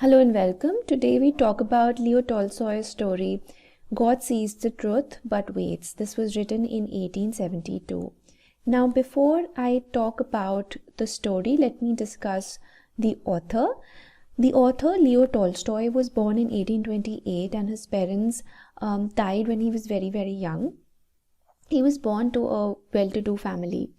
Hello and welcome. Today we talk about Leo Tolstoy's story, God Sees the Truth But Waits. This was written in 1872. Now, before I talk about the story, let me discuss the author. The author, Leo Tolstoy, was born in 1828 and his parents died when he was very, very young. He was born to a well-to-do family.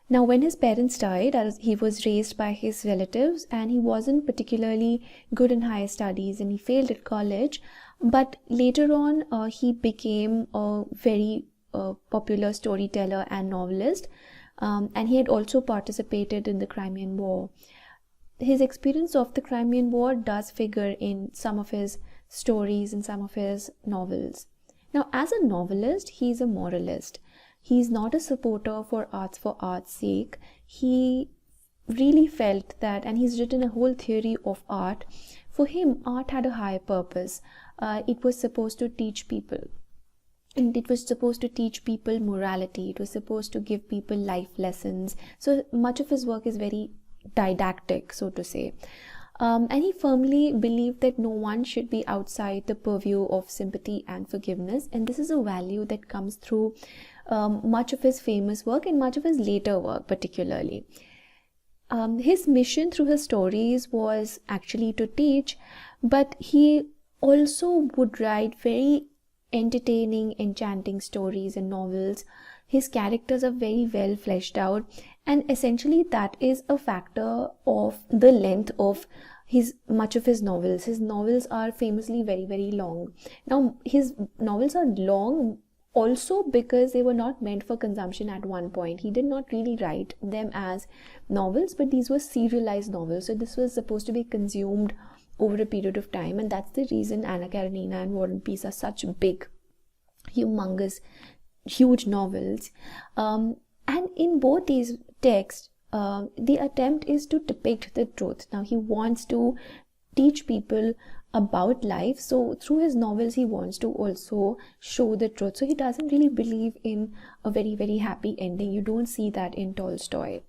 Now, when his parents died, he was raised by his relatives and he wasn't particularly good in higher studies and he failed at college. But later on, he became a very popular storyteller and novelist, and he had also participated in the Crimean War. His experience of the Crimean War does figure in some of his stories and some of his novels. Now, as a novelist, he's a moralist. He's not a supporter for art's sake. He really felt that, and he's written a whole theory of art. For him, art had a higher purpose. It was supposed to teach people. And it was supposed to teach people morality. It was supposed to give people life lessons. So much of his work is very didactic, so to say. And he firmly believed that no one should be outside the purview of sympathy and forgiveness. And this is a value that comes through much of his famous work and much of his later work particularly. His mission through his stories was actually to teach, but he also would write very entertaining, enchanting stories and novels. His characters are very well fleshed out, and essentially that is a factor of the length of much of his novels. His novels are famously very, very long. Now, his novels are long also because they were not meant for consumption at one point. He did not really write them as novels, but these were serialized novels. So this was supposed to be consumed over a period of time, and that's the reason Anna Karenina and War and Peace are such big, humongous, huge novels. And in both these texts, the attempt is to depict the truth. Now, he wants to teach people about life, so through his novels he wants to also show the truth. So he doesn't really believe in a very, very happy ending. You don't see that in Tolstoy.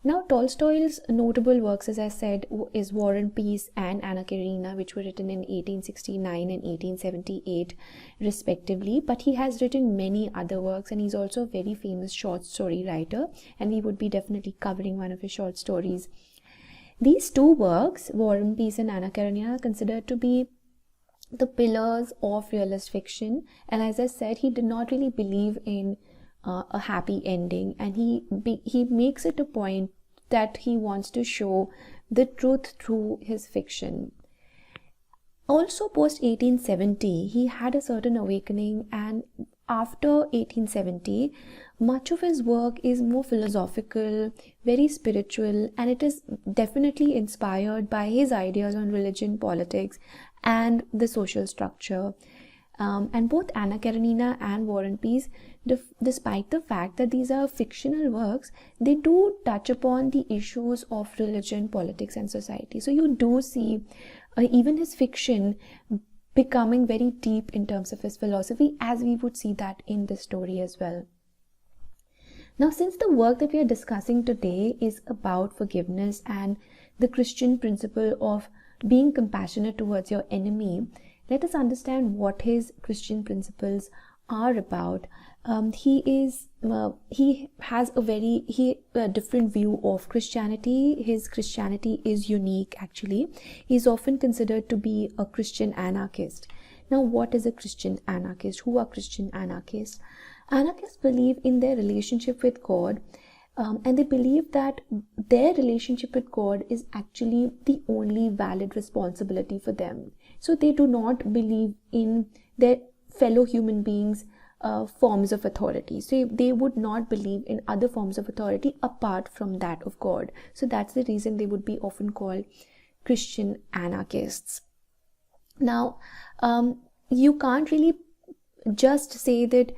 Now, Tolstoy's notable works, as I said, is War and Peace and Anna Karenina, which were written in 1869 and 1878 respectively. But he has written many other works, and he's also a very famous short story writer, and we would be definitely covering one of his short stories. These two works, War and Peace and Anna Karenina, are considered to be the pillars of realist fiction. And as I said, he did not really believe in a happy ending, and he makes it a point that he wants to show the truth through his fiction. Also, post 1870, he had a certain awakening, and after 1870, much of his work is more philosophical, very spiritual, and it is definitely inspired by his ideas on religion, politics, and the social structure. And both Anna Karenina and War and Peace, despite the fact that these are fictional works, they do touch upon the issues of religion, politics, and society. So you do see even his fiction becoming very deep in terms of his philosophy, as we would see that in this story as well. Now, since the work that we are discussing today is about forgiveness and the Christian principle of being compassionate towards your enemy, let us understand what his Christian principles are about. He has a very different view of Christianity. His Christianity is unique, actually. He's often considered to be a Christian anarchist. Now, what is a Christian anarchist? Who are Christian anarchists? Anarchists believe in their relationship with God, and they believe that their relationship with God is actually the only valid responsibility for them. So they do not believe in their fellow human beings' forms of authority. So they would not believe in other forms of authority apart from that of God. So that's the reason they would be often called Christian anarchists. Now, you can't really just say that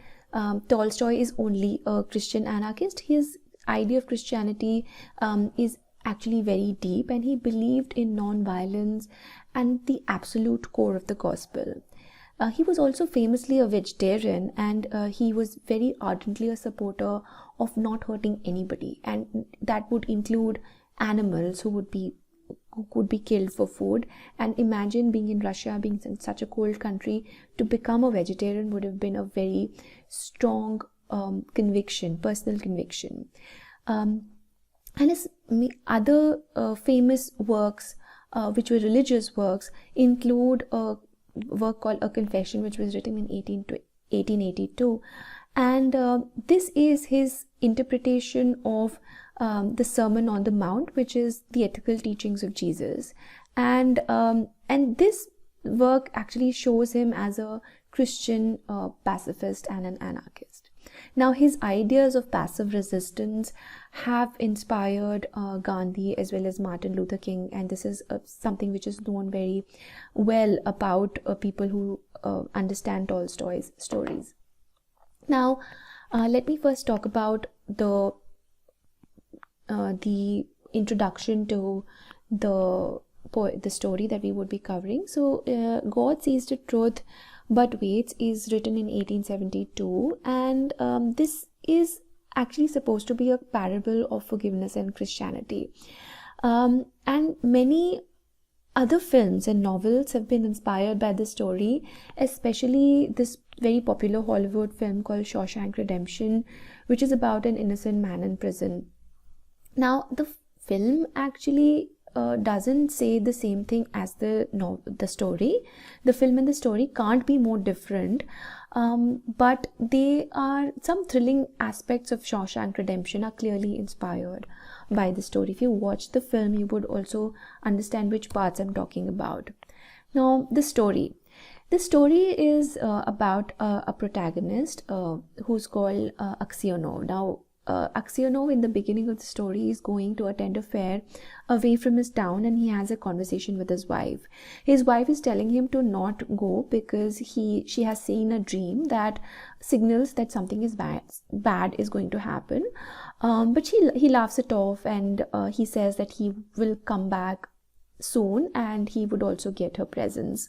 Tolstoy is only a Christian anarchist. His idea of Christianity is actually very deep, and he believed in non-violence and the absolute core of the gospel. He was also famously a vegetarian, and he was very ardently a supporter of not hurting anybody, and that would include animals who would be who could be killed for food. And imagine being in Russia, being in such a cold country, to become a vegetarian would have been a very strong conviction, personal conviction. And his other famous works, which were religious works, include a work called A Confession, which was written in 1882. And this is his interpretation of the Sermon on the Mount, which is the ethical teachings of Jesus. And this work actually shows him as a Christian pacifist and an anarchist. Now, his ideas of passive resistance have inspired Gandhi as well as Martin Luther King, and this is something which is known very well about people who understand Tolstoy's stories. Now, let me first talk about the introduction to the story that we would be covering. So, God Sees the Truth But Waits is written in 1872, and this is actually supposed to be a parable of forgiveness and Christianity. And many other films and novels have been inspired by this story, especially this very popular Hollywood film called Shawshank Redemption, which is about an innocent man in prison. Now, the film actually doesn't say the same thing as the story. The film and the story can't be more different, but they are, some thrilling aspects of Shawshank Redemption are clearly inspired by the story. If you watch the film, you would also understand which parts I'm talking about. Now, the story is about a protagonist who's called Aksionov. Now, Aksionov in the beginning of the story is going to attend a fair away from his town, and he has a conversation with his wife. His wife is telling him to not go because she has seen a dream that signals that something is bad is going to happen. But he laughs it off, and he says that he will come back soon and he would also get her presents.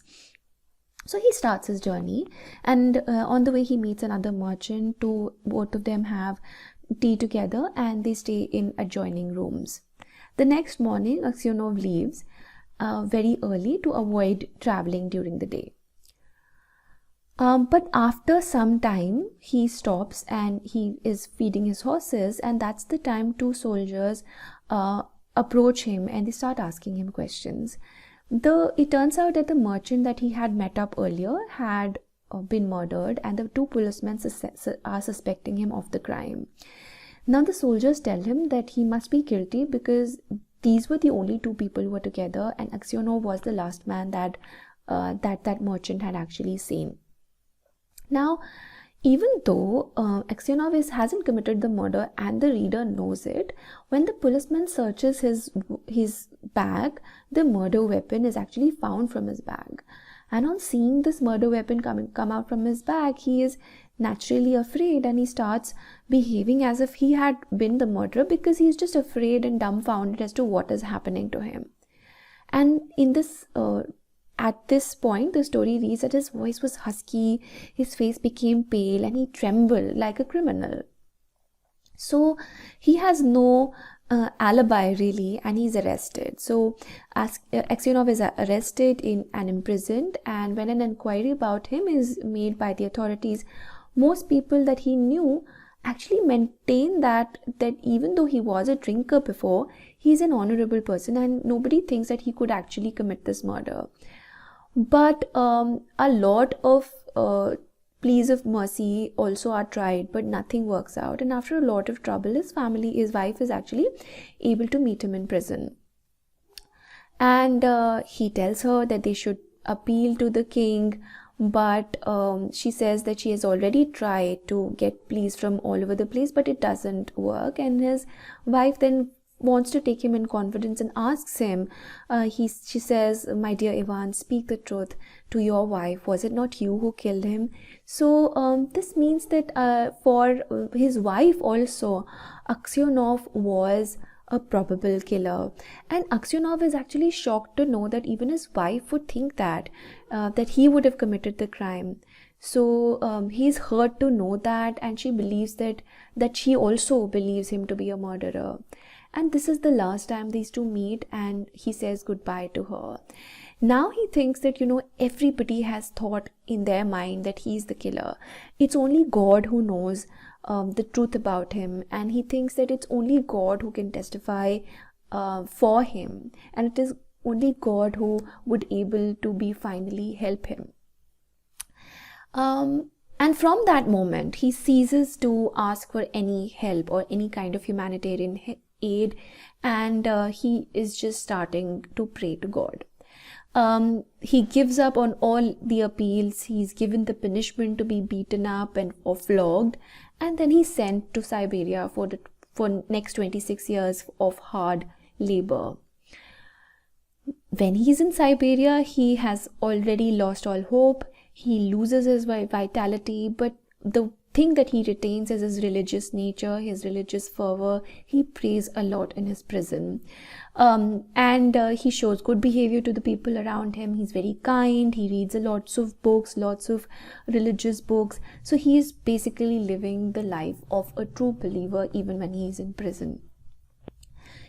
So he starts his journey, and on the way he meets another merchant. Both of them have tea together and they stay in adjoining rooms. The next morning, Aksionov leaves very early to avoid traveling during the day. But after some time, he stops and he is feeding his horses, and that's the time two soldiers approach him and they start asking him questions. It turns out that the merchant that he had met up earlier had been murdered, and the two policemen are suspecting him of the crime. Now the soldiers tell him that he must be guilty because these were the only two people who were together, and Aksionov was the last man that merchant had actually seen. Now, even though Aksionov hasn't committed the murder and the reader knows it, when the policeman searches his bag, the murder weapon is actually found from his bag. And on seeing this murder weapon come out from his bag, he is naturally afraid and he starts behaving as if he had been the murderer because he's just afraid and dumbfounded as to what is happening to him. And at this point, the story reads that his voice was husky, his face became pale, and he trembled like a criminal. So he has no alibi really, and he's arrested. So Aksionov is arrested and imprisoned, and when an inquiry about him is made by the authorities, most people that he knew actually maintain that even though he was a drinker before, he's an honorable person and nobody thinks that he could actually commit this murder. But a lot of pleas of mercy also are tried, but nothing works out, and after a lot of trouble, his wife is actually able to meet him in prison, and he tells her that they should appeal to the king, but she says that she has already tried to get pleas from all over the place, but it doesn't work, and his wife then wants to take him in confidence and asks him, she says, "My dear Ivan, speak the truth to your wife. Was it not you who killed him?" So this means that for his wife also, Aksionov was a probable killer, and Aksionov is actually shocked to know that even his wife would think that he would have committed the crime. So he's hurt to know that, and she believes that she also believes him to be a murderer. and this is the last time these two meet, and he says goodbye to her. Now he thinks that, everybody has thought in their mind that he's the killer. It's only God who knows the truth about him, and he thinks that it's only God who can testify for him, and it is only God who would able to be finally help him. And from that moment, he ceases to ask for any help or any kind of humanitarian aid, and he is just starting to pray to God. He gives up on all the appeals. He's given the punishment to be beaten up or flogged, and then he's sent to Siberia for next 26 years of hard labor. When he's in Siberia, he has already lost all hope. He loses his vitality, but the thing that he retains is his religious nature, his religious fervor. He prays a lot in his prison. And he shows good behavior to the people around him. He's very kind. He reads lots of books, lots of religious books. So he is basically living the life of a true believer even when he is in prison.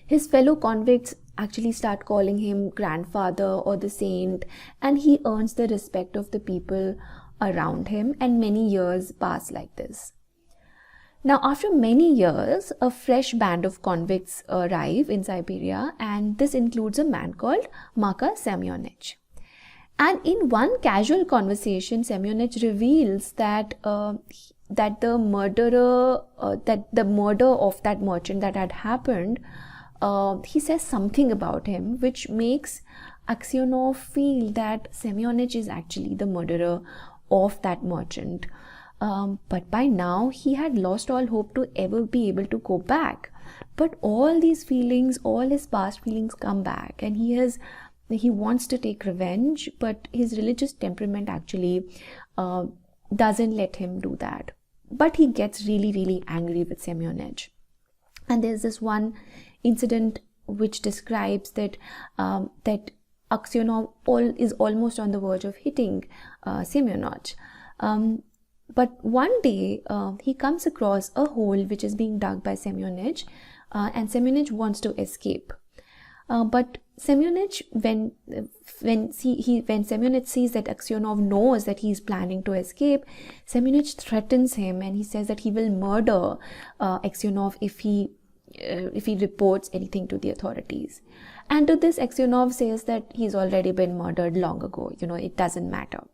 His fellow convicts actually start calling him grandfather or the saint, and he earns the respect of the people around him, and many years pass like this. Now, after many years, a fresh band of convicts arrive in Siberia, and this includes a man called Maka Semyonich. And in one casual conversation, Semyonich reveals that the murder of that merchant that had happened, he says something about him which makes Aksionov feel that Semyonich is actually the murderer of that merchant. But by now he had lost all hope to ever be able to go back. But all these feelings, all his past feelings come back, and he wants to take revenge, but his religious temperament actually doesn't let him do that. But he gets really, really angry with Semyonich. And there's this one incident which describes that Aksionov is almost on the verge of hitting Semyonich. But one day he comes across a hole which is being dug by Semyonich, and Semyonich wants to escape. But Semyonich, when Semyonich sees that Aksionov knows that he is planning to escape, Semyonich threatens him, and he says that he will murder Aksionov if he reports anything to the authorities. And to this, Aksionov says that he's already been murdered long ago. It doesn't matter.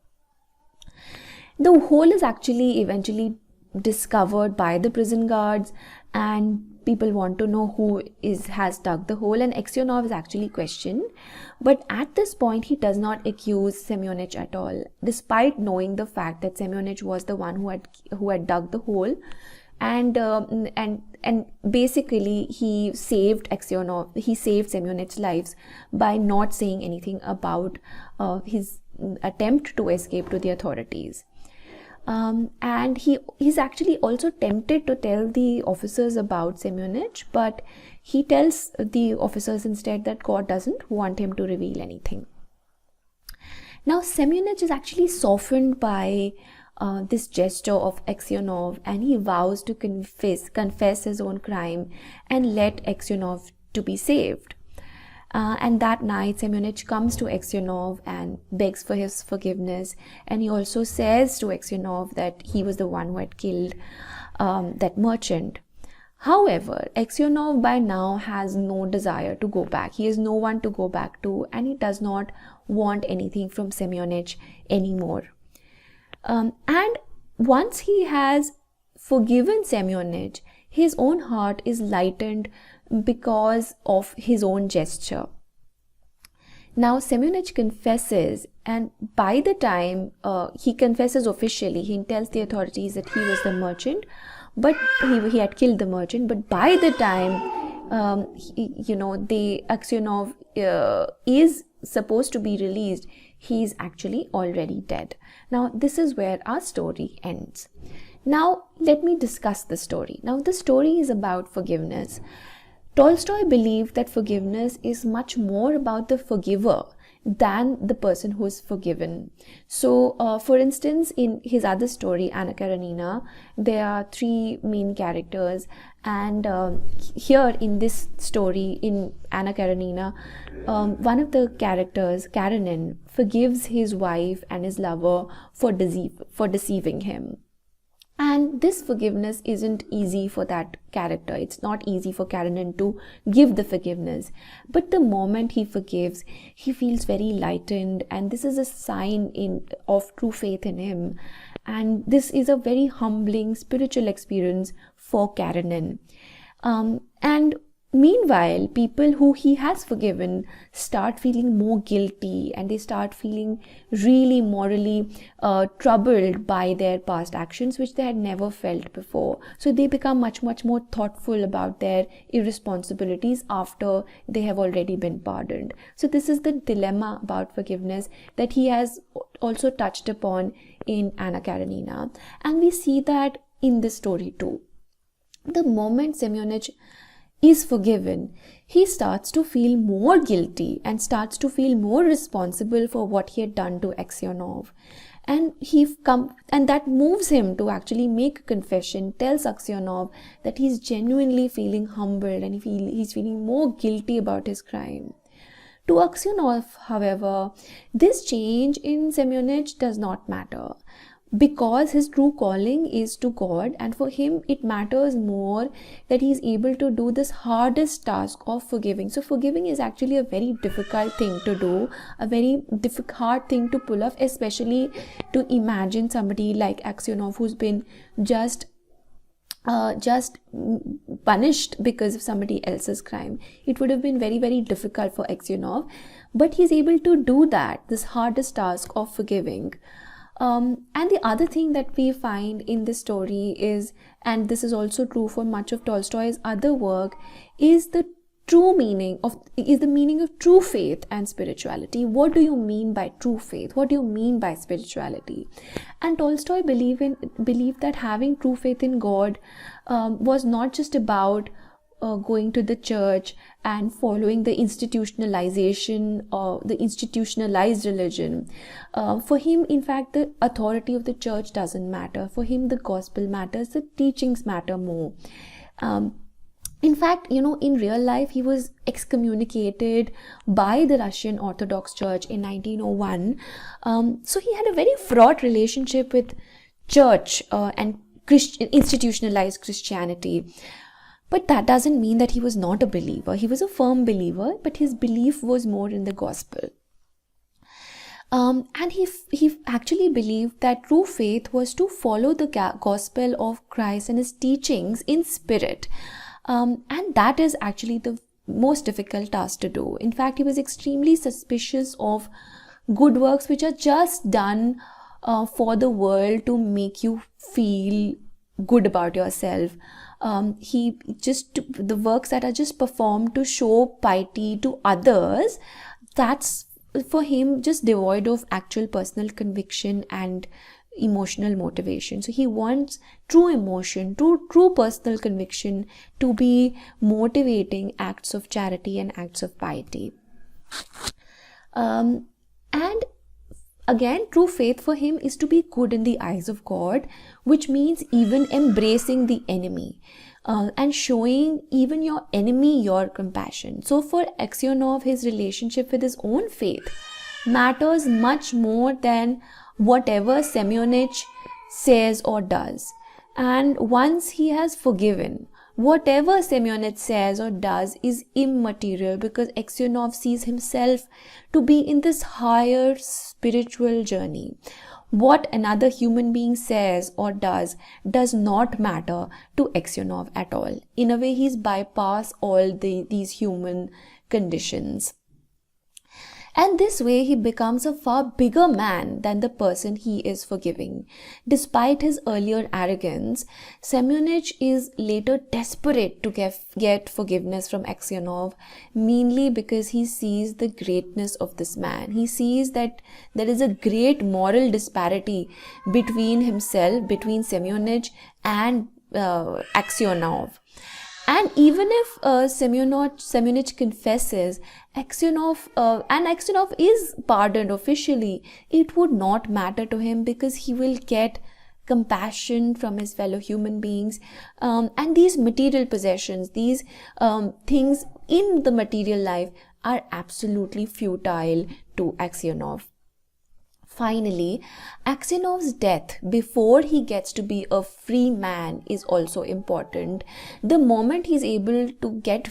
The hole is actually eventually discovered by the prison guards, and people want to know who has dug the hole, and Aksionov is actually questioned. But at this point, he does not accuse Semyonich at all, despite knowing the fact that Semyonich was the one who had dug the hole. And basically he saved Semyonich's lives by not saying anything about his attempt to escape to the authorities. And he's actually also tempted to tell the officers about Semyonich, but he tells the officers instead that God doesn't want him to reveal anything. Now, Semyonich is actually softened by this gesture of Aksionov, and he vows to confess his own crime and let Aksionov to be saved. And that night, Semyonich comes to Aksionov and begs for his forgiveness, and he also says to Aksionov that he was the one who had killed that merchant. However, Aksionov by now has no desire to go back. He has no one to go back to, and he does not want anything from Semyonich anymore. And once he has forgiven Semyonich, his own heart is lightened because of his own gesture. Now, Semyonich confesses, and by the time he confesses officially, he tells the authorities that he was the merchant, but he had killed the merchant. But by the time the Aksionov is supposed to be released, he is actually already dead. Now, this is where our story ends. Now, let me discuss the story. Now, the story is about forgiveness. Tolstoy believed that forgiveness is much more about the forgiver than the person who is forgiven. So, for instance, in his other story, Anna Karenina, there are three main characters, and here in this story, in Anna Karenina, one of the characters, Karenin, forgives his wife and his lover for deceiving him. And this forgiveness isn't easy for that character. It's not easy for Karenin to give the forgiveness. But the moment he forgives, he feels very lightened, and this is a sign of true faith in him. And this is a very humbling spiritual experience for Karenin. And meanwhile, people who he has forgiven start feeling more guilty, and they start feeling really morally troubled by their past actions, which they had never felt before. So they become much more thoughtful about their irresponsibilities after they have already been pardoned. So this is the dilemma about forgiveness that he has also touched upon in Anna Karenina, and we see that in this story too. The moment Semyonich is forgiven, he starts to feel more guilty and starts to feel more responsible for what he had done to Aksionov. And that moves him to actually make a confession, tells Aksionov that he's genuinely feeling humbled and he's feeling more guilty about his crime. To Aksionov, however, this change in Semyonich does not matter, because his true calling is to God, and for him it matters more that he is able to do this hardest task of forgiving. So forgiving is actually a very difficult thing to do, a very hard thing to pull off, especially to imagine somebody like Aksionov who's been just punished because of somebody else's crime. It would have been very difficult for Aksionov, but he's able to do that, this hardest task of forgiving. And the other thing that we find in this story is, and this is also true for much of Tolstoy's other work, is the meaning of true faith and spirituality. What do you mean by true faith? What do you mean by spirituality? And Tolstoy believed that having true faith in God was not just about going to the church and following the institutionalization or the institutionalized religion. For him, in fact, the authority of the church doesn't matter. For him, the gospel matters, the teachings matter more. In fact, in real life, he was excommunicated by the Russian Orthodox Church in 1901. So he had a very fraught relationship with church and institutionalized Christianity. But that doesn't mean that he was not a believer. He was a firm believer, but his belief was more in the gospel. And he actually believed that true faith was to follow the gospel of Christ and his teachings in spirit. And that is actually the most difficult task to do. In fact, he was extremely suspicious of good works which are just done for the world to make you feel good about yourself. The works that are just performed to show piety to others, that's for him just devoid of actual personal conviction and emotional motivation. So he wants true emotion, true personal conviction to be motivating acts of charity and acts of piety. And again, true faith for him is to be good in the eyes of God, which means even embracing the enemy and showing even your enemy your compassion. So for Aksionov, his relationship with his own faith matters much more than whatever Semyonich says or does. And once he has forgiven, whatever Semyonich says or does is immaterial, because Aksionov sees himself to be in this higher spiritual journey. What another human being says or does not matter to Aksionov at all. In a way, he's bypassed all these human conditions. And this way, he becomes a far bigger man than the person he is forgiving. Despite his earlier arrogance, Semyonich is later desperate to get forgiveness from Aksionov, mainly because he sees the greatness of this man. He sees that there is a great moral disparity between Semyonich and Aksionov. And even if Semyonich confesses, and Aksionov is pardoned officially, it would not matter to him, because he will get compassion from his fellow human beings, and these material possessions, these things in the material life are absolutely futile to Aksionov. Finally, Aksionov's death before he gets to be a free man is also important. The moment he's able to get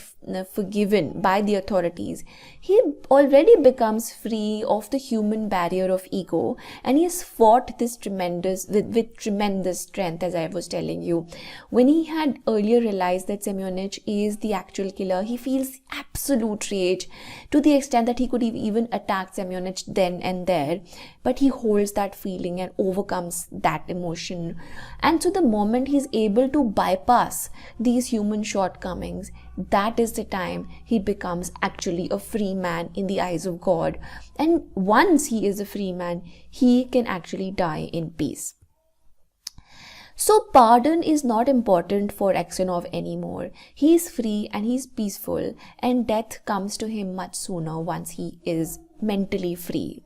forgiven by the authorities, he already becomes free of the human barrier of ego, and he has fought this with tremendous strength, as I was telling you. When he had earlier realized that Semyonich is the actual killer, he feels absolute rage, to the extent that he could even attack Semyonich then and there. But he holds that feeling and overcomes that emotion. And so the moment he's able to bypass these human shortcomings, that is the time he becomes actually a free man in the eyes of God. And once he is a free man, he can actually die in peace. So pardon is not important for Aksionov anymore. He is free and he's peaceful, and death comes to him much sooner once he is mentally free.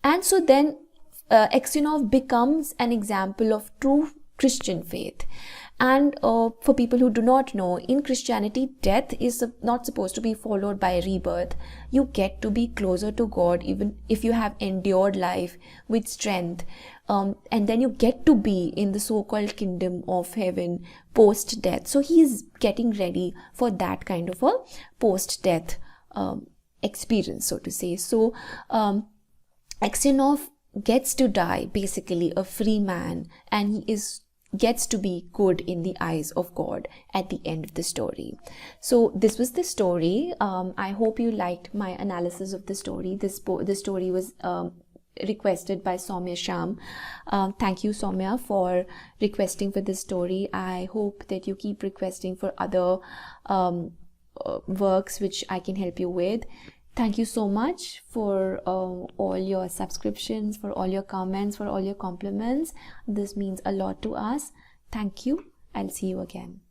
And so then Aksionov becomes an example of true Christian faith. And for people who do not know, in Christianity, death is not supposed to be followed by rebirth. You get to be closer to God even if you have endured life with strength. And then you get to be in the so-called kingdom of heaven post-death. So he's getting ready for that kind of a post-death experience, so to say. So Aksionov gets to die basically a free man, and he gets to be good in the eyes of God at the end of the story. So this was the story. I hope you liked my analysis of the story. This story was requested by Soumya Sham. Thank you, Soumya, for requesting for this story. I hope that you keep requesting for other works which I can help you with. Thank you so much for all your subscriptions, for all your comments, for all your compliments. This means a lot to us. Thank you. I'll see you again.